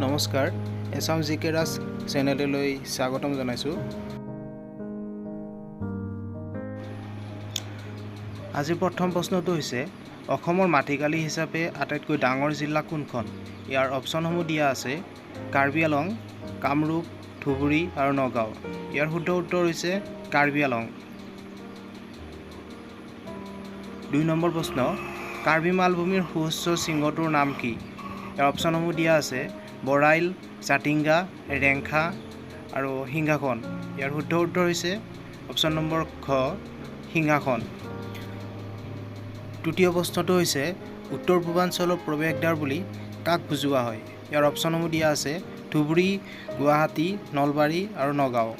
নমস্কাৰ Assam Gk Raj চেনেললৈ স্বাগতম জনাইছো। আজি প্ৰথম প্ৰশ্নটো হৈছে অসমৰ মাটিকালি হিচাপে আটাইতকৈ ডাঙৰ জিলা কোনখন? ইয়াৰ অপচনসমূহ দিয়া আছে কাৰ্বি আংলং, কামৰূপ, ধুবুৰী আৰু নগাঁও। ইয়াৰ শুদ্ধ উত্তৰ হৈছে কাৰ্বি আংলং। ২ নম্বৰ প্ৰশ্ন কাৰ্বি মালভূমিৰ সুউচ্চ শৃংগটোৰ নাম কি? ইয়াৰ অপচনসমূহ দিয়া আছে বৰাইল, জাতিংগা, ৰেংখা আৰু সিংহাসন। ইয়াৰ শুদ্ধ উত্তৰ হৈছে অপচন নম্বৰ খ সিংহাসন। তৃতীয় প্ৰশ্নটো হৈছে উত্তৰ পূৰ্বাঞ্চলৰ প্ৰৱেশদ্বাৰ বুলি কাক বুজোৱা হয়? ইয়াৰ অপচনসমূহ দিয়া আছে ধুবুৰী, গুৱাহাটী, নলবাৰী আৰু নগাঁও।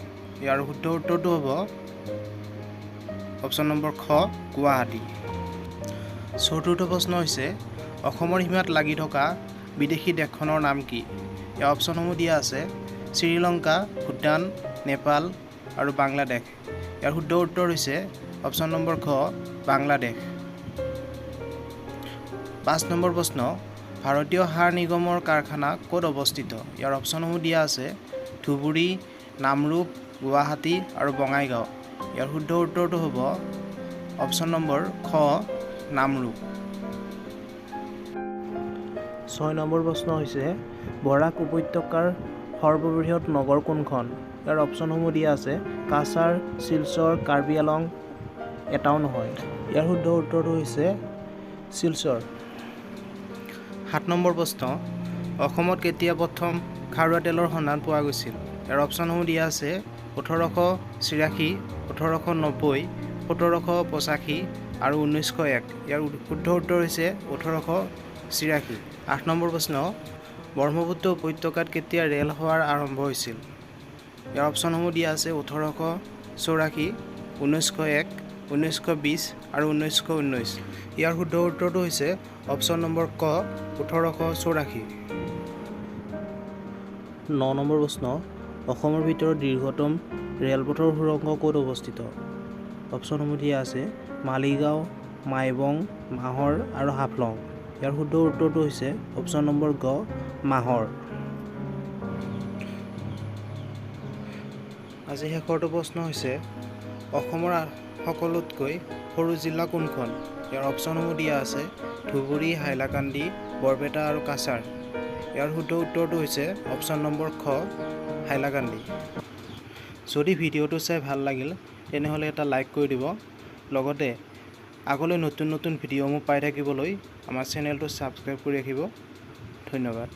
ইয়াৰ শুদ্ধ উত্তৰটো হ'ব অপচন নম্বৰ খ গুৱাহাটী। চতুৰ্থ প্ৰশ্ন হৈছে অসমৰ সীমাত লাগি থকা বিদেশী দেশখনৰ নাম কি? ইয়াৰ অপচনসমূহ দিয়া আছে শ্ৰীলংকা, ভূটান, নেপাল আৰু বাংলাদেশ। ইয়াৰ শুদ্ধ উত্তৰ হৈছে অপচন নম্বৰ খ বাংলাদেশ। ৫ নম্বৰ প্ৰশ্ন ভাৰতীয় সাৰ নিগমৰ কাৰখানা ক'ত অৱস্থিত? ইয়াৰ অপচনসমূহ দিয়া আছে ধুবুৰী, নামৰূপ, গুৱাহাটী আৰু বঙাইগাঁও। ইয়াৰ শুদ্ধ উত্তৰটো হ'ব অপচন নম্বৰ খ নামৰূপ। ৬ নম্বৰ প্ৰশ্ন হৈছে বৰাক উপত্যকাৰ সৰ্ববৃহৎ নগৰ কোনখন? ইয়াৰ অপচনসমূহ দিয়া আছে কাছাৰ, শিলচৰ, কাৰ্বি আংলং এটাও নহয়। ইয়াৰ শুদ্ধ উত্তৰটো হৈছে শিলচৰ। ৭ নম্বৰ প্ৰশ্ন অসমত কেতিয়া প্ৰথম খাৰুৱা তেলৰ সন্ধান পোৱা গৈছিল? ইয়াৰ অপচনসমূহ দিয়া আছে ১৮৮৬, ১৮৯০, ১৭৮৫ আৰু ১৯০১। ইয়াৰ শুদ্ধ উত্তৰ হৈছে ১৮৮৬। ৮ নম্বৰ প্ৰশ্ন ব্ৰহ্মপুত্ৰ উপত্যকাত কেতিয়া ৰেল সেৱা আৰম্ভ হৈছিল? ইয়াৰ অপচনসমূহ দিয়া আছে ১৮৮৪, ১৯০১, ১৯২০ আৰু ১৯১৯। ইয়াৰ শুদ্ধ উত্তৰটো হৈছে অপচন নম্বৰ ক ১৮৮৪। ৯ নম্বৰ প্ৰশ্ন অসমৰ ভিতৰত দীৰ্ঘতম ৰেলপথৰ সুৰংগ ক'ত অৱস্থিত? অপচনসমূহ দিয়া আছে মালিগাঁও, মাইবং, মাহৰ আৰু হাফলং। ইয়াৰ শুদ্ধ উত্তৰটো হৈছে অপচন নম্বৰ গ মাহৰ। আজি শেষৰটো প্ৰশ্ন হৈছে অসমৰ সকলোতকৈ সৰু জিলা কোনখন? ইয়াৰ অপচনসমূহ দিয়া আছে ধুবুৰী, হাইলাকান্দি, বৰপেটা আৰু কাছাৰ। ইয়াৰ শুদ্ধ উত্তৰটো হৈছে অপচন নম্বৰ খ হাইলাকান্দি। যদি ভিডিঅ'টো চাই ভাল লাগিল তেনেহ'লে এটা লাইক কৰি দিব। লগতে আগলৈ নতুন নতুন ভিডিঅ'সমূহ পাই থাকিবলৈ আমাৰ চেনেলটো ছাবস্ক্ৰাইব কৰি ৰাখিব। ধন্যবাদ।